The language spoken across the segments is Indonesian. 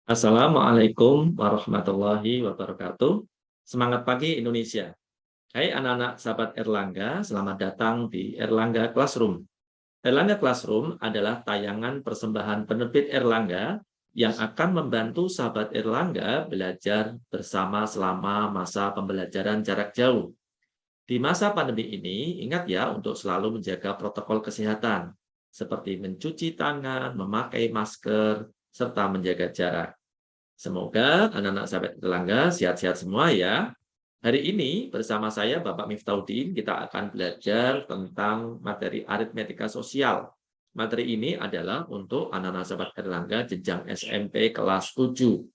Assalamualaikum warahmatullahi wabarakatuh. Semangat pagi Indonesia. Hai anak-anak sahabat Erlangga, selamat datang di Erlangga Classroom. Erlangga Classroom adalah tayangan persembahan penerbit Erlangga yang akan membantu sahabat Erlangga belajar bersama selama masa pembelajaran jarak jauh. Di masa pandemi ini, ingat ya untuk selalu menjaga protokol kesehatan, seperti mencuci tangan, memakai masker, serta menjaga jarak. Semoga anak-anak sahabat Erlangga sehat-sehat semua ya. Hari ini bersama saya Bapak Miftahudin kita akan belajar tentang materi aritmetika sosial. Materi ini adalah untuk anak-anak sahabat Erlangga jenjang SMP kelas 7.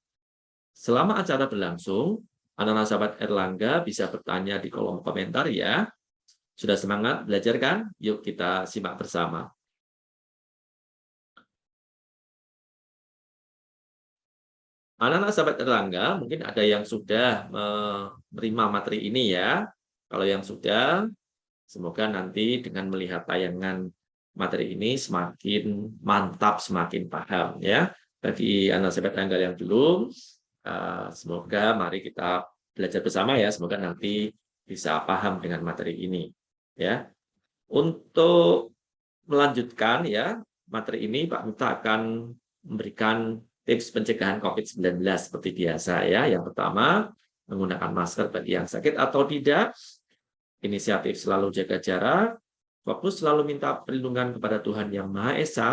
Selama acara berlangsung, anak-anak sahabat Erlangga bisa bertanya di kolom komentar ya. Sudah semangat belajar kan? Yuk kita simak bersama. Anak-anak sahabat Erlangga, mungkin ada yang sudah menerima materi ini ya. Kalau yang sudah, semoga nanti dengan melihat tayangan materi ini semakin mantap, semakin paham ya. Bagi anak sahabat Erlangga yang belum, semoga mari kita belajar bersama ya. Semoga nanti bisa paham dengan materi ini ya. Untuk melanjutkan ya materi ini, Pak Miftah akan memberikan tips pencegahan COVID-19 seperti biasa ya. Yang pertama, menggunakan masker bagi yang sakit atau tidak, inisiatif selalu jaga jarak, fokus selalu minta perlindungan kepada Tuhan Yang Maha Esa,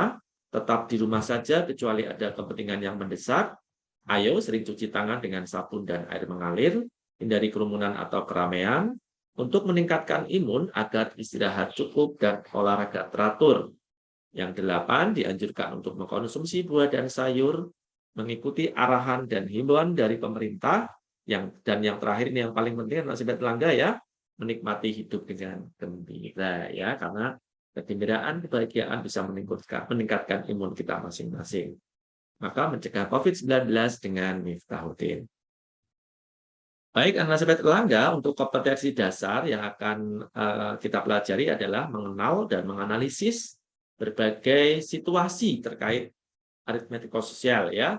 tetap di rumah saja kecuali ada kepentingan yang mendesak, ayo sering cuci tangan dengan sabun dan air mengalir, hindari kerumunan atau keramaian, untuk meningkatkan imun agar istirahat cukup dan olahraga teratur. Yang delapan, dianjurkan untuk mengkonsumsi buah dan sayur, mengikuti arahan dan himbauan dari pemerintah, dan yang terakhir ini yang paling penting adalah Langga ya, menikmati hidup dengan gembira ya, karena kegembiraan, kebahagiaan bisa meningkatkan imun kita masing-masing. Maka mencegah COVID-19 dengan Miftahudin. Baik, anak sahabat Erlangga, untuk kompetensi dasar yang akan kita pelajari adalah mengenal dan menganalisis berbagai situasi terkait aritmetika sosial ya,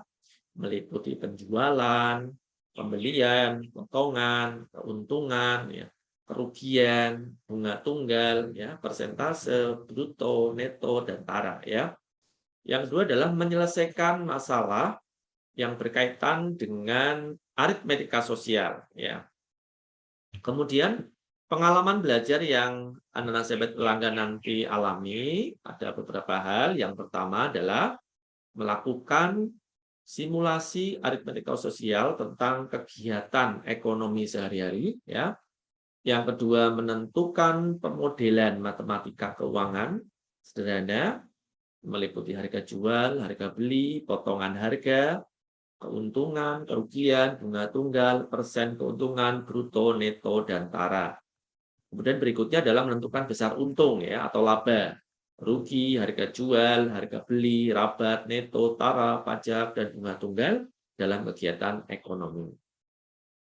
meliputi penjualan, pembelian, potongan, keuntungan, ya, kerugian, bunga tunggal, ya, persentase, bruto, neto, dan tara ya. Yang kedua adalah menyelesaikan masalah yang berkaitan dengan aritmetika sosial ya. Kemudian pengalaman belajar yang anak-anak sahabat Erlangga nanti alami ada beberapa hal. Yang pertama adalah melakukan simulasi aritmetika sosial tentang kegiatan ekonomi sehari-hari ya. Yang kedua menentukan pemodelan matematika keuangan sederhana meliputi harga jual, harga beli, potongan harga, keuntungan, kerugian, bunga tunggal, persen keuntungan, bruto, neto, dan tara. Kemudian berikutnya adalah menentukan besar untung ya atau laba, rugi, harga jual, harga beli, rabat, neto, tara, pajak, dan bunga tunggal dalam kegiatan ekonomi.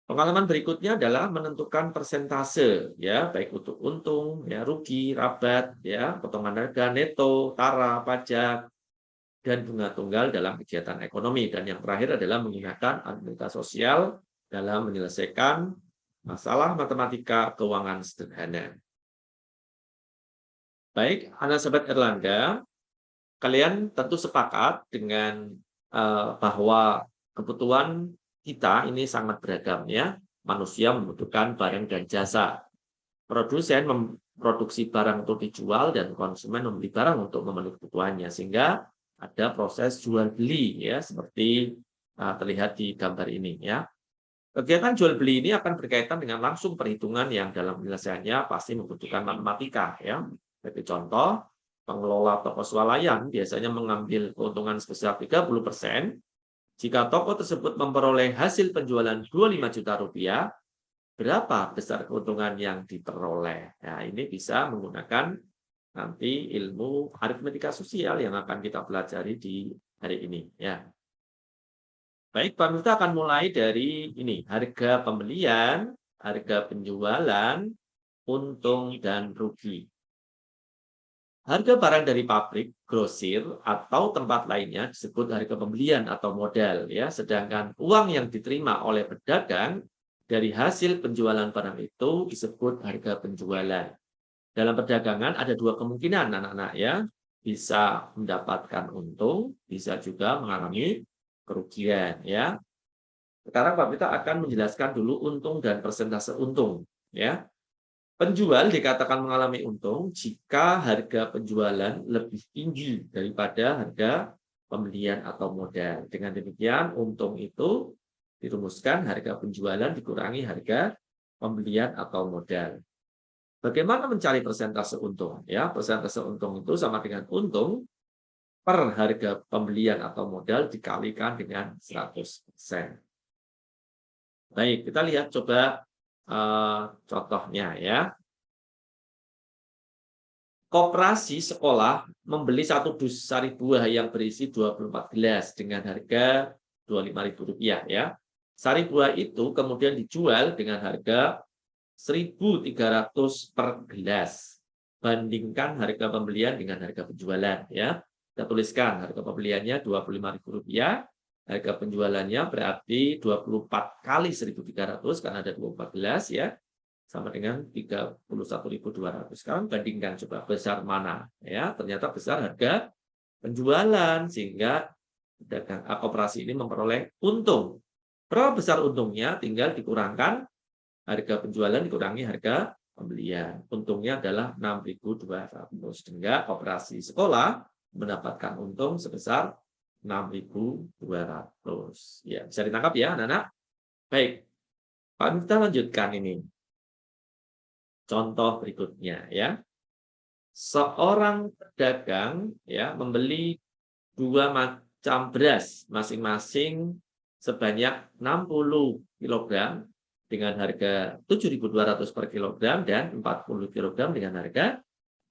Pengalaman berikutnya adalah menentukan persentase ya, baik untuk untung, ya, rugi, rabat, ya, potongan harga, neto, tara, pajak, dan bunga tunggal dalam kegiatan ekonomi. Dan yang terakhir adalah menggunakan aritmetika sosial dalam menyelesaikan masalah matematika keuangan sederhana. Baik, anak sahabat Erlangga, kalian tentu sepakat dengan bahwa kebutuhan kita ini sangat beragam ya. Manusia membutuhkan barang dan jasa. Produsen memproduksi barang untuk dijual dan konsumen membeli barang untuk memenuhi kebutuhannya, sehingga ada proses jual beli ya seperti terlihat di gambar ini ya. Kegiatan jual beli ini akan berkaitan dengan langsung perhitungan yang dalam penyelesaiannya pasti membutuhkan matematika ya. Sebagai contoh, pengelola toko swalayan biasanya mengambil keuntungan sebesar 30% jika toko tersebut memperoleh hasil penjualan 25 juta rupiah. Berapa besar keuntungan yang diperoleh? Nah, ini bisa menggunakan nanti ilmu aritmetika sosial yang akan kita pelajari di hari ini ya. Baik, Pak Miftah akan mulai dari ini, harga pembelian, harga penjualan, untung dan rugi. Harga barang dari pabrik, grosir, atau tempat lainnya disebut harga pembelian atau modal, ya. Sedangkan uang yang diterima oleh pedagang dari hasil penjualan barang itu disebut harga penjualan. Dalam perdagangan ada dua kemungkinan, anak-anak, ya. Bisa mendapatkan untung, bisa juga mengalami kerugian, ya. Sekarang Pak Pita akan menjelaskan dulu untung dan persentase untung, ya. Penjual dikatakan mengalami untung jika harga penjualan lebih tinggi daripada harga pembelian atau modal. Dengan demikian, untung itu dirumuskan harga penjualan dikurangi harga pembelian atau modal. Bagaimana mencari persentase untung? Ya, persentase untung itu sama dengan untung per harga pembelian atau modal dikalikan dengan 100%. Baik, kita lihat coba contohnya ya. Koperasi sekolah membeli satu dus sari buah yang berisi 24 gelas dengan harga Rp25.000 ya. Sari buah itu kemudian dijual dengan harga 1.300 per gelas. Bandingkan harga pembelian dengan harga penjualan ya. Kita tuliskan harga pembeliannya Rp25.000, harga penjualannya berarti 24 kali 1.300 karena ada 24 gelas ya, sama dengan 31.200. Sekarang bandingkan coba besar mana ya. Ternyata besar harga penjualan sehingga pedagang koperasi ini memperoleh untung. Berapa besar untungnya tinggal dikurangkan harga penjualan dikurangi harga pembelian. Untungnya adalah 6.200 sehingga koperasi sekolah mendapatkan untung sebesar 6.200. Ya, bisa ditangkap ya anak-anak? Baik. Pak, kita lanjutkan ini. Contoh berikutnya ya. Seorang pedagang ya membeli 2 macam beras masing-masing sebanyak 60 kilogram dengan harga 7.200 per kilogram dan 40 kilogram dengan harga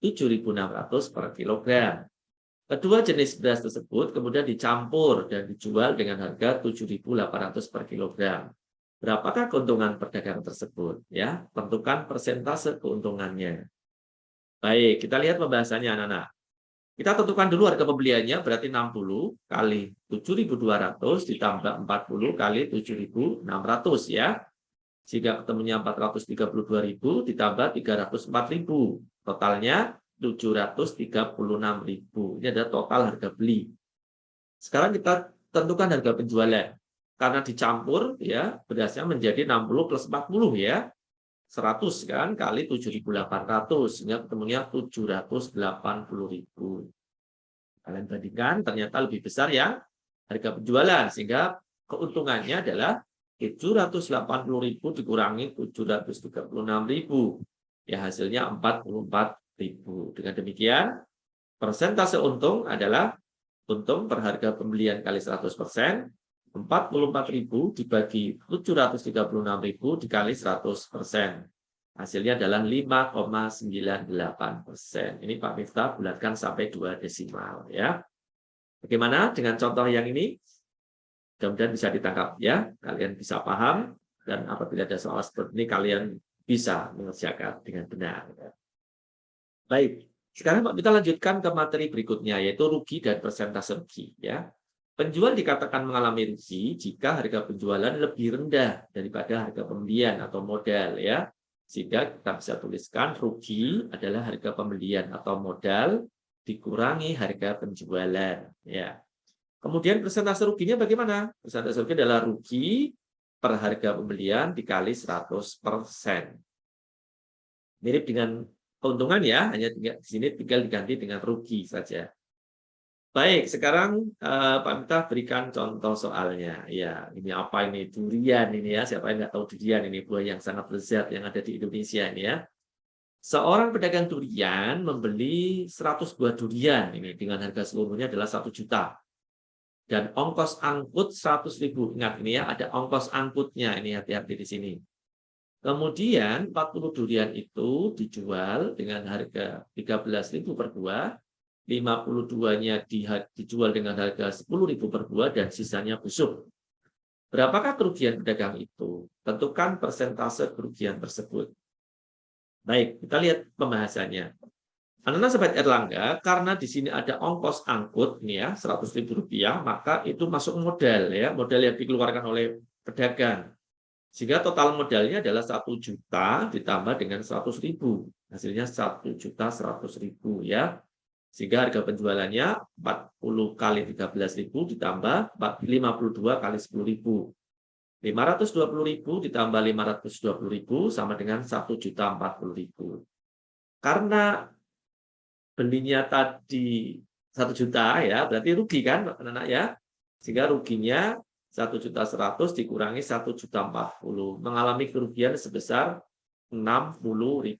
7.600 per kilogram. Kedua jenis beras tersebut kemudian dicampur dan dijual dengan harga 7.800 per kilogram. Berapakah keuntungan pedagang tersebut? Ya, tentukan persentase keuntungannya. Baik, kita lihat pembahasannya anak-anak. Kita tentukan dulu harga pembeliannya berarti 60 kali 7.200 ditambah 40 kali 7.600 ya. Jika ketemunya 432.000 ditambah 304.000, totalnya 736.000. Ini adalah total harga beli. Sekarang kita tentukan harga penjualan. Karena dicampur ya, berasnya menjadi 60 plus 40 ya. 100 kan kali 7.800 sehingga ketemunya 780.000. Kalian bandingkan ternyata lebih besar yang harga penjualan sehingga keuntungannya adalah 780.000 dikurangi 736.000. Ya hasilnya 44.000. Dengan demikian persentase untung adalah untung per harga pembelian kali 100%, 44.000 dibagi 736.000 dikali 100%. Hasilnya adalah 5,98%. Ini Pak Miftah bulatkan sampai 2 desimal ya. Bagaimana dengan contoh yang ini? Mudah-mudahan bisa ditangkap ya. Kalian bisa paham dan apabila ada soal seperti ini kalian bisa mengerjakan dengan benar. Baik, sekarang Pak kita lanjutkan ke materi berikutnya yaitu rugi dan persentase rugi ya. Penjual dikatakan mengalami rugi jika harga penjualan lebih rendah daripada harga pembelian atau modal ya. Sehingga kita bisa tuliskan rugi adalah harga pembelian atau modal dikurangi harga penjualan ya. Kemudian persentase ruginya bagaimana? Persentase rugi adalah rugi per harga pembelian dikali 100%. Mirip dengan keuntungan ya, hanya di sini tinggal diganti dengan rugi saja. Baik, sekarang Pak Miftah berikan contoh soalnya. Ya, ini apa ini? Durian ini ya. Siapa yang nggak tahu durian ini buah yang sangat lezat yang ada di Indonesia ini ya. Seorang pedagang durian membeli 100 buah durian ini dengan harga seluruhnya adalah 1 juta. Dan ongkos angkut 100.000. Ingat ini ya, ada ongkos angkutnya. Ini hati-hati di sini. Kemudian 40 durian itu dijual dengan harga 13.000 per buah. 52-nya dijual dengan harga 10.000 per buah dan sisanya busuk. Berapakah kerugian pedagang itu? Tentukan persentase kerugian tersebut. Baik, kita lihat pembahasannya. Anak-anak sahabat Erlangga, karena di sini ada ongkos angkut nih ya, Rp100.000, maka itu masuk modal ya, modal yang dikeluarkan oleh pedagang. Sehingga total modalnya adalah 1 juta ditambah dengan 100.000. Hasilnya 1.100.000 ya. Sehingga harga penjualannya 40 kali 13.000 ditambah 52 kali 10.000. 520.000 ditambah 520.000 sama dengan 1.040.000. Karena belinya tadi 1 juta ya, berarti rugi kan anak-anak ya. Sehingga ruginya 1.100.000 dikurangi 1.040.000, mengalami kerugian sebesar Rp60.000.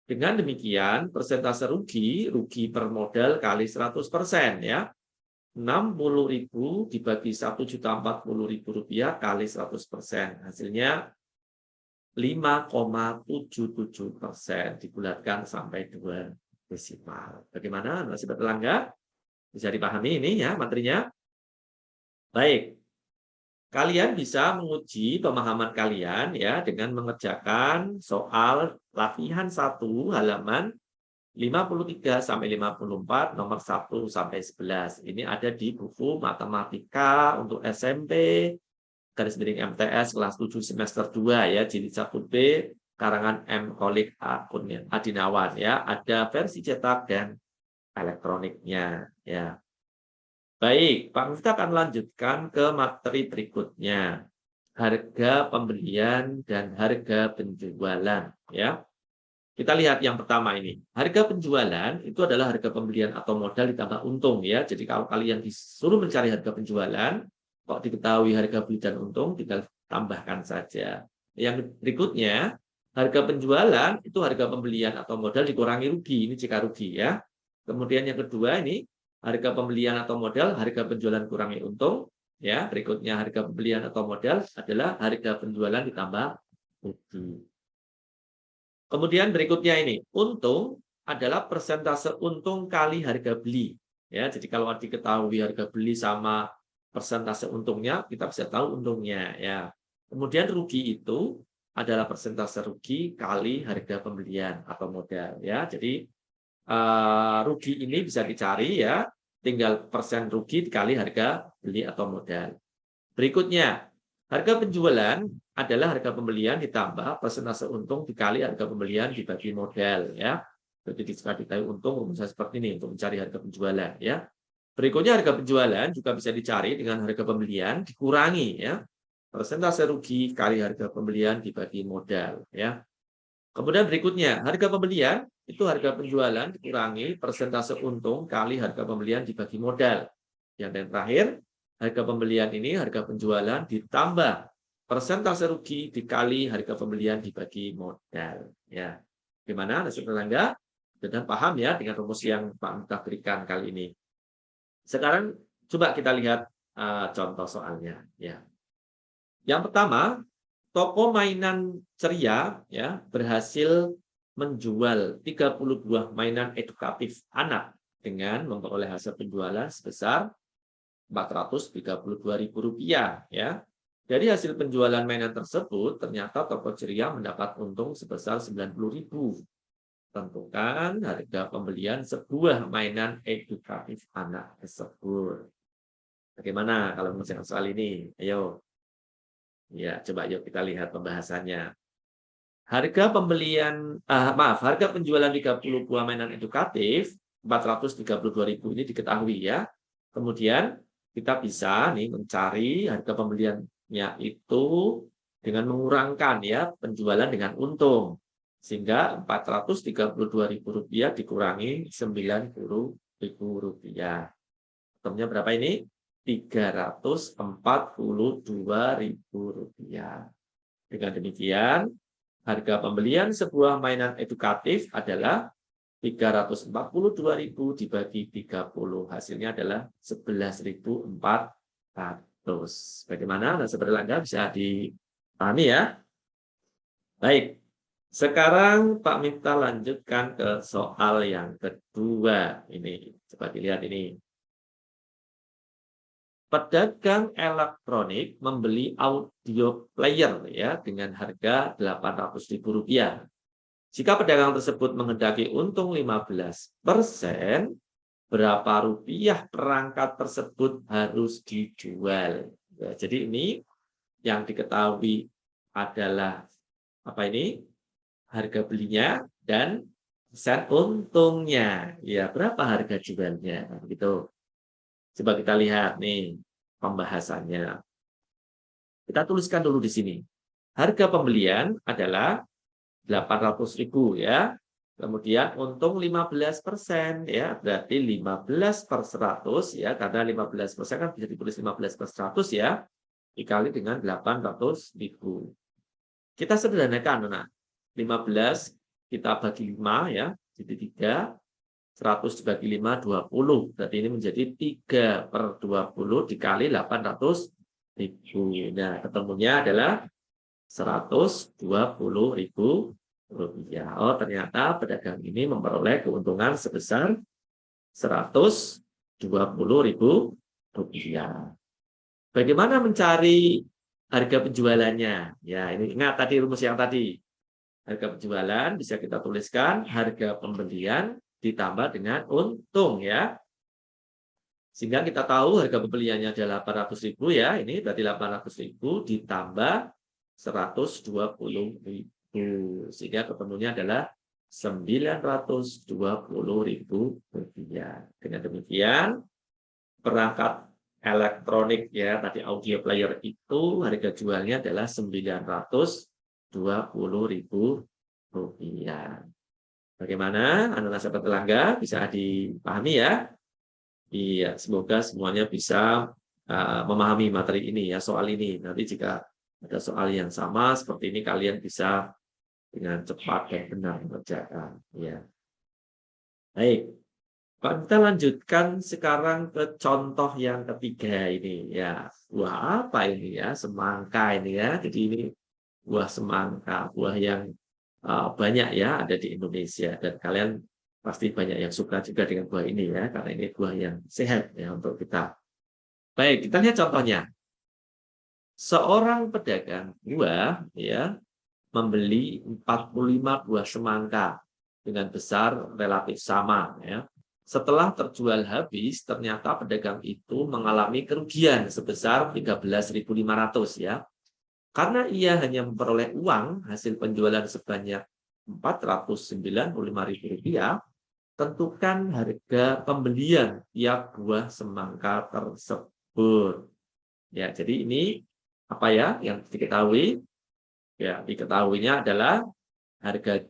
Dengan demikian, persentase rugi, rugi per modal kali 100% ya. 60.000 dibagi 1.040.000 kali 100%. Hasilnya 5,77%, dibulatkan sampai 2 desimal. Bagaimana nasib Erlangga? Bisa dipahami ini ya materinya? Baik. Kalian bisa menguji pemahaman kalian ya dengan mengerjakan soal latihan 1 halaman 53 sampai 54 nomor 1 sampai 11. Ini ada di buku matematika untuk SMP garis miring MTS kelas 7 semester 2 ya, jilid 1B karangan M. Kholik Adinawan ya. Ada versi cetak dan elektroniknya ya. Baik, Pak Miftah akan lanjutkan ke materi berikutnya. Harga pembelian dan harga penjualan ya. Kita lihat yang pertama ini. Harga penjualan itu adalah harga pembelian atau modal ditambah untung ya. Jadi kalau kalian disuruh mencari harga penjualan, kok diketahui harga beli dan untung, tinggal tambahkan saja. Yang berikutnya, harga penjualan itu harga pembelian atau modal dikurangi rugi. Ini jika rugi ya. Kemudian yang kedua ini, harga pembelian atau modal, harga penjualan kurangi untung. Ya, berikutnya harga pembelian atau modal adalah harga penjualan ditambah rugi. Kemudian berikutnya ini, untung adalah persentase untung kali harga beli. Ya, jadi kalau diketahui harga beli sama persentase untungnya, kita bisa tahu untungnya. Ya. Kemudian rugi itu adalah persentase rugi kali harga pembelian atau modal. Ya, jadi rugi ini bisa dicari ya, tinggal persen rugi dikali harga beli atau modal. Berikutnya, harga penjualan adalah harga pembelian ditambah persentase untung dikali harga pembelian dibagi modal ya. Jadi jika diketahui untung rumusnya seperti ini untuk mencari harga penjualan ya. Berikutnya harga penjualan juga bisa dicari dengan harga pembelian dikurangi ya. Persentase rugi kali harga pembelian dibagi modal ya. Kemudian berikutnya, harga pembelian itu harga penjualan dikurangi persentase untung kali harga pembelian dibagi modal. Yang terakhir, harga pembelian ini harga penjualan ditambah persentase rugi dikali harga pembelian dibagi modal. Ya, gimana nasib tetangga? Dan paham ya dengan rumus yang Pak Miftah berikan kali ini. Sekarang coba kita lihat contoh soalnya. Ya, yang pertama, toko mainan ceria ya berhasil menjual 30 buah mainan edukatif anak dengan memperoleh hasil penjualan sebesar Rp432.000 ya. Dari hasil penjualan mainan tersebut, ternyata toko ceria mendapat untung sebesar Rp90.000. Tentukan harga pembelian sebuah mainan edukatif anak tersebut. Bagaimana kalau mengerjakan soal ini? Ayo. Ya, coba yuk kita lihat pembahasannya. Harga pembelian, harga penjualan 30 buah mainan edukatif, Rp432.000 ini diketahui ya. Kemudian kita bisa nih mencari harga pembeliannya itu dengan mengurangkan ya penjualan dengan untung. Sehingga Rp432.000 dikurangi Rp90.000. Untungnya berapa ini? Rp342.000. Dengan demikian, harga pembelian sebuah mainan edukatif adalah Rp342.000 dibagi 30. Hasilnya adalah Rp11.400. Bagaimana? Nah, seperti Anda bisa dipahami ya. Baik. Sekarang Pak Miftah lanjutkan ke soal yang kedua. Ini coba dilihat ini. Pedagang elektronik membeli audio player ya dengan harga Rp800.000. Jika pedagang tersebut menghendaki untung 15%, berapa rupiah perangkat tersebut harus dijual? Ya, jadi ini yang diketahui adalah apa ini? Harga belinya dan persen untungnya. Ya, berapa harga jualnya? Gitu. Coba kita lihat nih pembahasannya. Kita tuliskan dulu di sini. Harga pembelian adalah 800.000 ya. Kemudian untung 15% ya, berarti 15 per 100 ya, karena 15% kan bisa ditulis 15 per 100 ya, dikali dengan 800.000. Kita sederhanakan, nah, 15 kita bagi 5 ya, jadi 3, 100 dibagi 5, 20. Berarti ini menjadi 3 per 20 dikali 800.000. Nah, ketemunya adalah 120.000 rupiah. Oh, ternyata pedagang ini memperoleh keuntungan sebesar 120.000 rupiah. Bagaimana mencari harga penjualannya? Ya, ini ingat tadi rumus yang tadi. Harga penjualan bisa kita tuliskan harga pembelian ditambah dengan untung ya. Sehingga kita tahu harga pembeliannya adalah 800.000 ya. Ini berarti 800.000 ditambah 120.000. Sehingga ketemunya adalah 920.000 rupiah. Dengan demikian, perangkat elektronik ya, tadi audio player itu harga jualnya adalah 920.000 rupiah. Bagaimana anak-anak sahabat Erlangga, bisa dipahami ya? Iya, semoga semuanya bisa memahami materi ini ya, soal ini. Nanti jika ada soal yang sama seperti ini, kalian bisa dengan cepat dan benar mengerjakan. Ya, baik. Pak, kita lanjutkan sekarang ke contoh yang ketiga ini ya. Buah apa ini ya? Semangka ini ya. Jadi ini buah semangka, buah yang banyak ya ada di Indonesia dan kalian pasti banyak yang suka juga dengan buah ini ya, karena ini buah yang sehat ya untuk kita. Baik, kita lihat contohnya. Seorang pedagang buah ya membeli 45 buah semangka dengan besar relatif sama ya. Setelah terjual habis, ternyata pedagang itu mengalami kerugian sebesar 13.500 ya. Karena ia hanya memperoleh uang hasil penjualan sebanyak Rp495.000, tentukan harga pembelian tiap buah semangka tersebut. Ya, jadi ini apa ya yang diketahui? Ya, diketahuinya adalah harga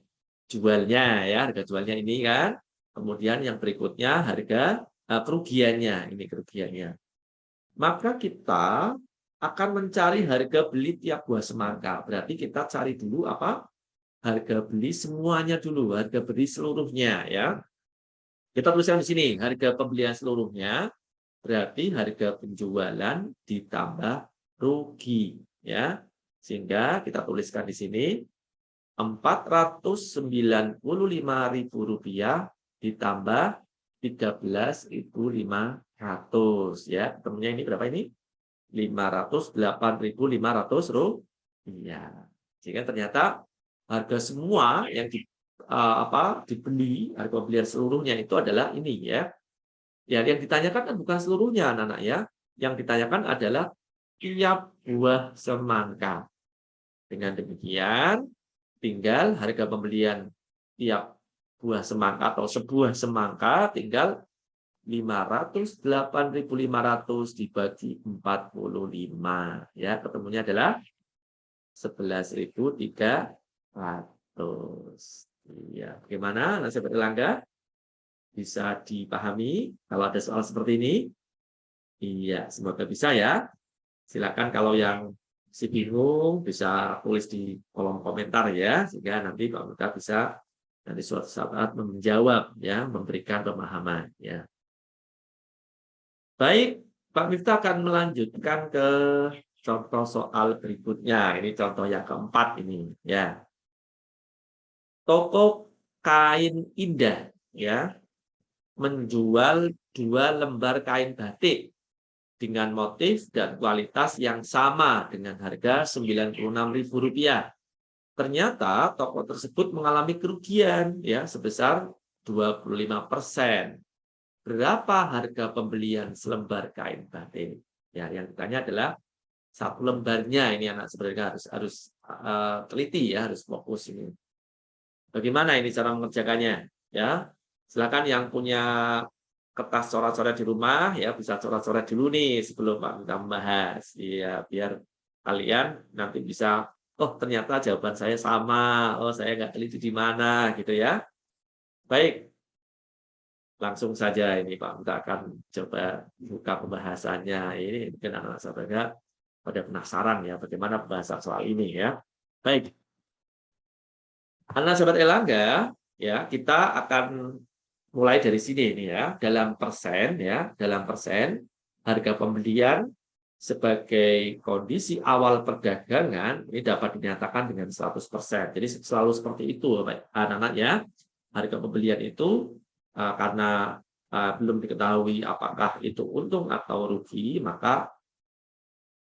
jualnya ya, harga jualnya ini kan. Kemudian yang berikutnya harga kerugiannya, ini kerugiannya. Maka kita akan mencari harga beli tiap buah semangka. Berarti kita cari dulu apa? Harga beli semuanya dulu, harga beli seluruhnya ya. Kita tuliskan di sini, harga pembelian seluruhnya berarti harga penjualan ditambah rugi ya. Sehingga kita tuliskan di sini Rp495.000 ditambah 13.500 ya. Ketemunya ini berapa ini? 508.500 rupiah. Sehingga ternyata harga semua yang dibeli, harga pembelian seluruhnya itu adalah ini ya. Ya, yang ditanyakan kan bukan seluruhnya anak-anak ya. Yang ditanyakan adalah tiap buah semangka. Dengan demikian, tinggal harga pembelian tiap buah semangka atau sebuah semangka tinggal 508.500 dibagi 45 ya, ketemunya adalah 11.300. Iya, bagaimana nasib Erlangga? Bisa dipahami kalau ada soal seperti ini? Iya, semoga bisa ya. Silakan kalau yang si bingung bisa tulis di kolom komentar ya, sehingga nanti Pak Muka bisa nanti suatu saat menjawab ya, memberikan pemahaman ya. Baik, Pak Miftah akan melanjutkan ke contoh soal berikutnya. Ini contoh yang keempat ini ya. Toko kain indah ya menjual 2 lembar kain batik dengan motif dan kualitas yang sama dengan harga Rp96.000. ternyata toko tersebut mengalami kerugian ya sebesar 25%. Berapa harga pembelian selembar kain batik? Ya, yang ditanya adalah satu lembarnya. Ini anak sebenarnya harus teliti ya, harus fokus ini. Bagaimana ini cara mengerjakannya? Ya, silakan yang punya kertas coret-coret di rumah ya bisa coret-coret dulu nih sebelum kita membahas. Iya, biar kalian nanti bisa, oh ternyata jawaban saya sama, oh saya nggak teliti di mana gitu ya. Baik, langsung saja ini Pak, kita akan coba buka pembahasannya. Ini mungkin anak-anak sahabatnya pada penasaran ya bagaimana pembahasan soal ini ya. Baik, anak sahabat Elangga, ya kita akan mulai dari sini nih ya, dalam persen harga pembelian sebagai kondisi awal perdagangan ini dapat dinyatakan dengan 100%. Jadi selalu seperti itu anak-anak ya. Harga pembelian itu karena belum diketahui apakah itu untung atau rugi, maka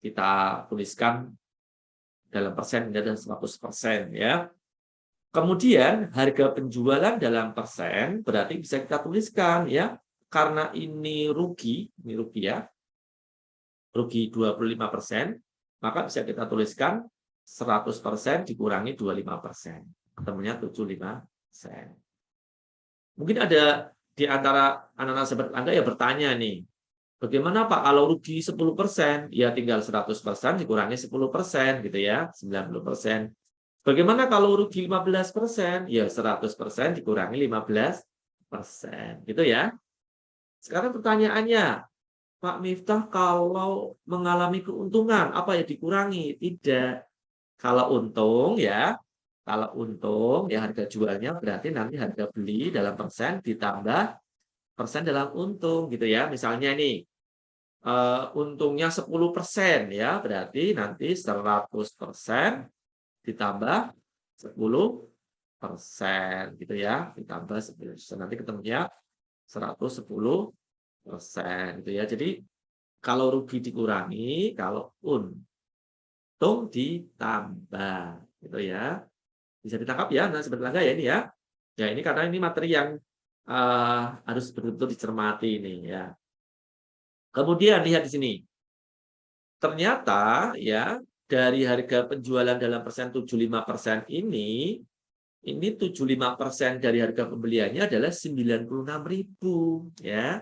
kita tuliskan dalam persen dan 100% ya. Kemudian harga penjualan dalam persen berarti bisa kita tuliskan ya, karena ini rugi ya, rugi 25%, maka bisa kita tuliskan 100% dikurangi 25%. Ketemunya 75%. Mungkin ada di antara anak-anak sahabat Anda yang bertanya nih, bagaimana Pak kalau rugi 10%? Ya tinggal 100% dikurangi 10% gitu ya, 90%. Bagaimana kalau rugi 15%? Ya 100% dikurangi 15%. Gitu ya. Sekarang pertanyaannya, Pak Miftah kalau mengalami keuntungan, apa ya dikurangi? Tidak. Kalau untung ya harga jualnya berarti nanti harga beli dalam persen ditambah persen dalam untung gitu ya. Misalnya nih, untungnya 10% ya, berarti nanti 100% ditambah 10% gitu ya, ditambah 10%. Nanti ketemunya 110% gitu ya. Jadi kalau rugi dikurangi, kalau untung ditambah gitu ya. Bisa ditangkap ya, nah sebentar ya ini ya. Ya ini karena ini materi yang harus betul-betul dicermati ini ya. Kemudian lihat di sini. Ternyata ya dari harga penjualan dalam persen 75% ini 75% dari harga pembeliannya adalah 96.000 ya.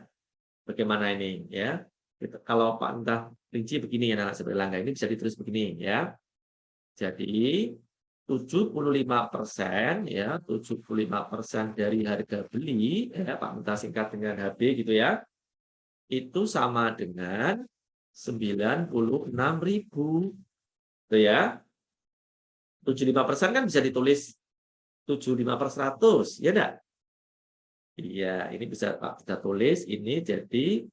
Bagaimana ini ya? Kalau Pak Entah rinci begini ya anak sebelah ini bisa ditulis begini ya. Jadi 75% ya, 75% dari harga beli ya Pak Entah singkat dengan HB gitu ya. Itu sama dengan 96.000 gitu ya. 75% kan bisa ditulis 75/100 ya enggak? Iya, ini bisa Pak kita tulis ini jadi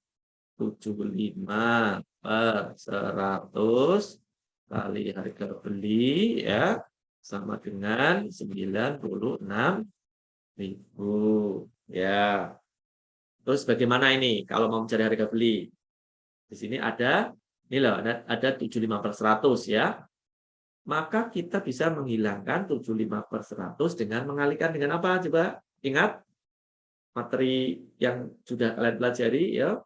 75/100 kali harga beli ya sama dengan 96.000 ya. Terus bagaimana ini kalau mau mencari harga beli? Di sini ada ini loh, ada 75/100 ya. Maka kita bisa menghilangkan 75/100 dengan mengalihkan dengan apa coba? Ingat materi yang sudah kalian pelajari ya.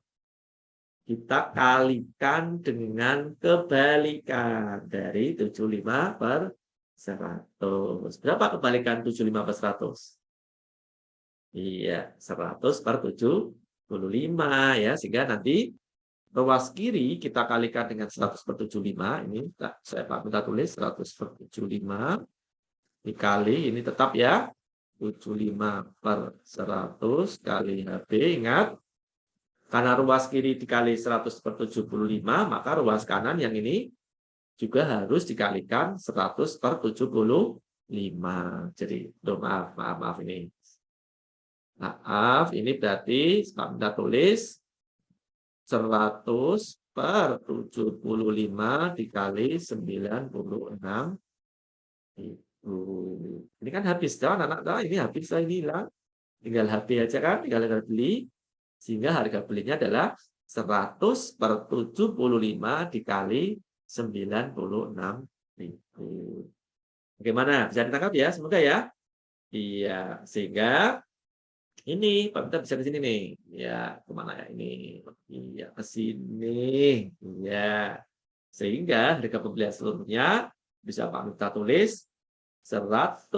Kita kalikan dengan kebalikan dari 75/100. Berapa kebalikan 75/100? Iya, 100/75 ya. Sehingga nanti ruas kiri kita kalikan dengan 100/75. Ini saya minta tulis 100/75 dikali ini tetap ya 75/100 kali HB. Ingat, karena ruas kiri dikali 100/75, maka ruas kanan yang ini juga harus dikalikan 100/75. Jadi, maaf ini. Maaf, ini berarti kita tulis 100/75 dikali 96.000. Ini kan habis kan anak, ini habis lah ini lah. Tinggal HP aja kan, tinggal harga beli. Sehingga harga belinya adalah 100/75 dikali 96.000. Bagaimana? Bisa ditangkap ya? Semoga ya. Iya, sehingga ini Pak Peter bisa ke sini nih. Ya, kemana ya ini? Iya, ke sini. Iya. Sehingga harga pembelian seluruhnya bisa Pak Minta tulis 100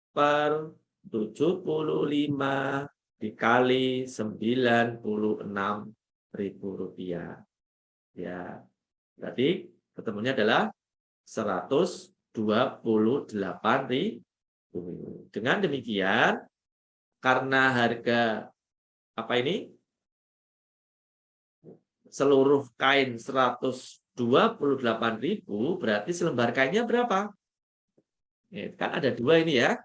per 75 dikali Rp96.000. Ya, berarti ketemunya adalah 128.000. Dengan demikian, karena harga apa ini? Seluruh kain 128.000, berarti selembar kainnya berapa? Kan ada dua ini ya.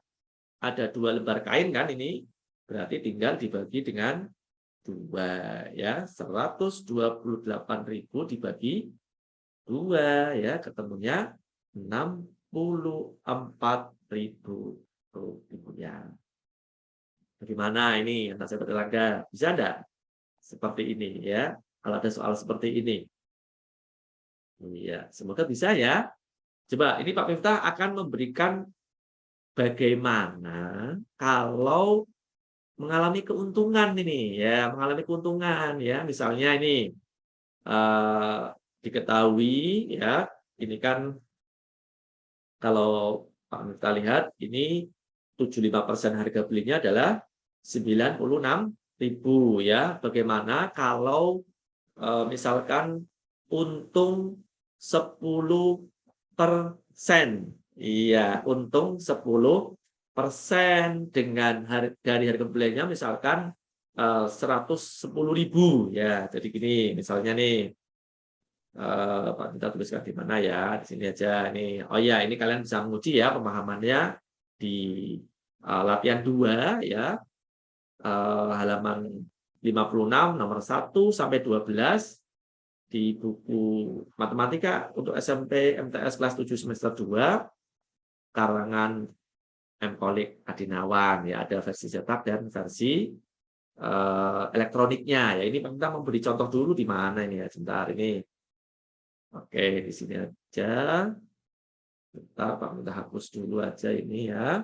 Ada dua lembar kain kan ini. Berarti tinggal dibagi dengan dua ya. 128.000 dibagi dua ya. Ketemunya 64.000 rupiah. Bagaimana ini anak sahabat Erlangga? Bisa enggak? Seperti ini ya. Kalau ada soal seperti ini. Iya, semoga bisa ya. Coba ini Pak Miftah akan memberikan bagaimana kalau mengalami keuntungan ini ya, mengalami keuntungan ya. Misalnya ini eh, diketahui ya, ini kan kalau Pak Miftah lihat ini 75% harga belinya adalah 96.000 ya. Bagaimana kalau misalkan untung 10%. Iya, untung 10% dengan dari harga belinya misalkan 110.000 ya. Jadi gini, misalnya nih Pak kita tuliskan di mana ya? Di sini aja nih. Oh ya, ini kalian bisa menguji ya pemahamannya di latihan 2 ya. Halaman 56 nomor 1 sampai 12 di buku matematika untuk SMP MTS kelas 7 semester 2 karangan M. Kolik Adinawan ya, ada versi cetak dan versi elektroniknya ya. Ini kita memberi contoh dulu di mana ini ya, sebentar ini. Oke, di sini aja. Bentar, Pak, kita hapus dulu aja ini ya.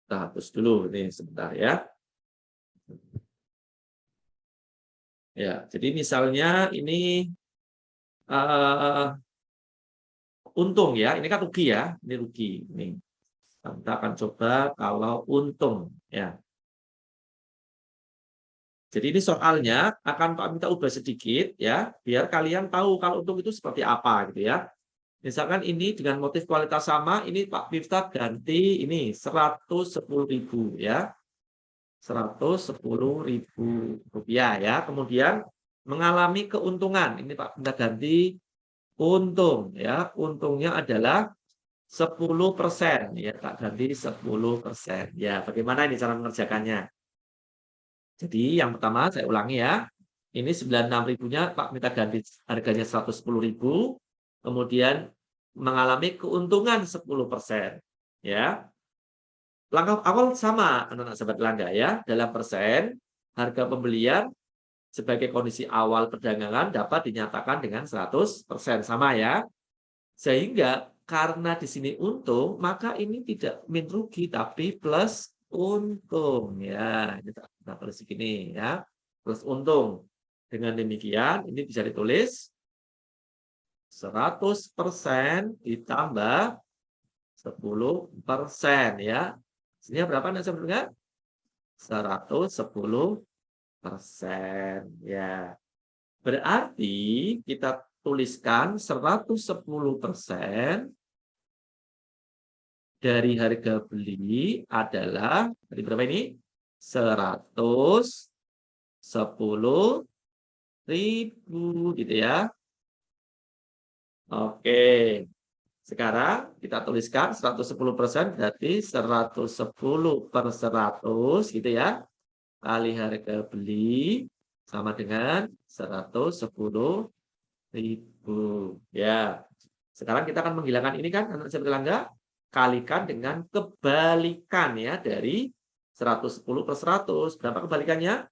Kita hapus dulu ini sebentar ya. Ya, jadi misalnya ini untung ya, ini kan rugi ya, ini rugi. Ini kita akan coba kalau untung ya. Jadi ini soalnya akan Pak minta ubah sedikit ya, biar kalian tahu kalau untung itu seperti apa gitu ya. Misalkan ini dengan motif kualitas sama, ini Pak Miftah ganti ini 110.000 ya. 110.000 rupiah ya. Kemudian mengalami keuntungan. Ini Pak Miftah ganti untung ya. Untungnya adalah 10% ya, tak ganti 10%. Ya, bagaimana ini cara mengerjakannya? Jadi yang pertama saya ulangi ya. Ini 96.000-nya Pak minta ganti harganya 110.000, kemudian mengalami keuntungan 10%. Ya. Langkah awal sama anak-anak sahabat Langga ya. Dalam persen, harga pembelian sebagai kondisi awal perdagangan dapat dinyatakan dengan 100% sama ya. Sehingga karena di sini untung, maka ini tidak min rugi tapi plus untung ya. Kita tulis segini ya. Plus untung. Dengan demikian ini bisa ditulis 100% ditambah 10% ya. Sini berapa nanti sebenarnya? 110% ya. Berarti kita tuliskan 110% dari harga beli adalah dari berapa ini? 110.000 gitu ya. Oke. Sekarang kita tuliskan 110% berarti 110 per 100 gitu ya. Kali harga beli sama dengan 110.000. Ya. Sekarang kita akan menghilangkan ini kan, anak saya Erlangga, kalikan dengan kebalikan ya dari 110 per 100. Berapa kebalikannya?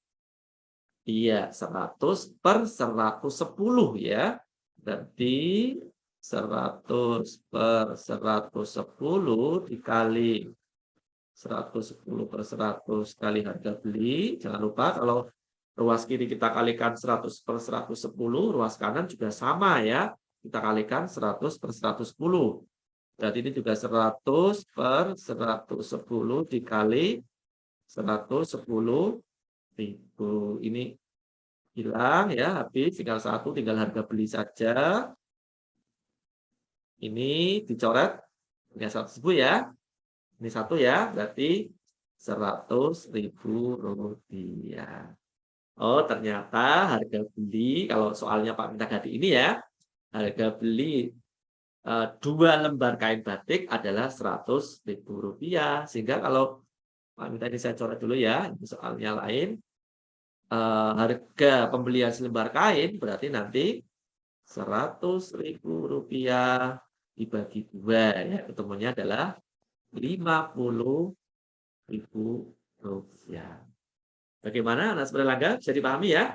Iya, 100 per 110 ya. Berarti 100/110 dikali 110/100 kali harga beli. Jangan lupa kalau ruas kiri kita kalikan 100/110, ruas kanan juga sama ya. Kita kalikan 100/110. Berarti ini juga 100/110 dikali 110.000. Ini hilang ya, habis tinggal satu, tinggal harga beli saja. Ini dicoret, ya 100.000 ya. Ini satu ya, berarti 100.000 rupiah. Oh, ternyata harga beli, kalau soalnya Pak Minta ini ya, harga beli 2 lembar kain batik adalah 100.000 rupiah. Sehingga kalau Pak Minta ini saya coret dulu ya, ini soalnya lain. Harga pembelian selembar kain berarti nanti 100.000 rupiah dibagi 2 ya, ketemunya adalah 50.000 rupiah. Bagaimana Anak Erlangga, bisa dipahami ya?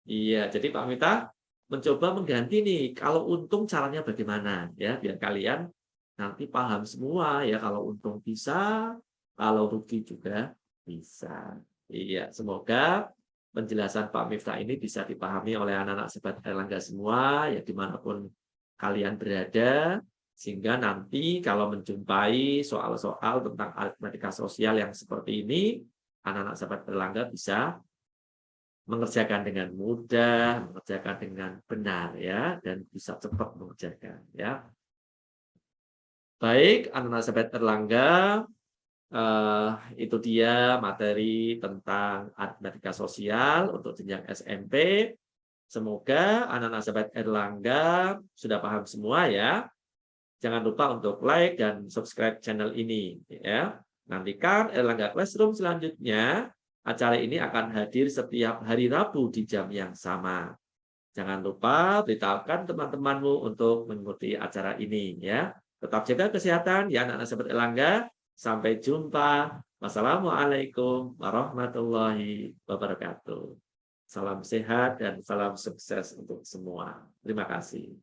Iya, jadi Pak Mita mencoba mengganti nih, kalau untung caranya bagaimana ya, biar kalian nanti paham semua ya, kalau untung bisa, kalau rugi juga bisa. Iya, semoga penjelasan Pak Miftah ini bisa dipahami oleh anak-anak Sobat Erlangga semua, ya dimanapun kalian berada, sehingga nanti kalau menjumpai soal-soal tentang aritmatika sosial yang seperti ini, anak-anak Sobat Erlangga bisa mengerjakan dengan mudah, mengerjakan dengan benar ya, dan bisa cepat mengerjakan ya. Baik, anak-anak Sobat Erlangga, itu dia materi tentang aritmatika sosial untuk jenjang SMP. Semoga anak-anak Sobat Erlangga sudah paham semua ya. Jangan lupa untuk like dan subscribe channel ini ya. Nantikan Erlangga Classroom selanjutnya. Acara ini akan hadir setiap hari Rabu di jam yang sama. Jangan lupa beritahukan teman-temanmu untuk mengikuti acara ini ya. Tetap jaga kesehatan ya anak-anak Sobat Erlangga. Sampai jumpa. Wassalamualaikum warahmatullahi wabarakatuh. Salam sehat dan salam sukses untuk semua. Terima kasih.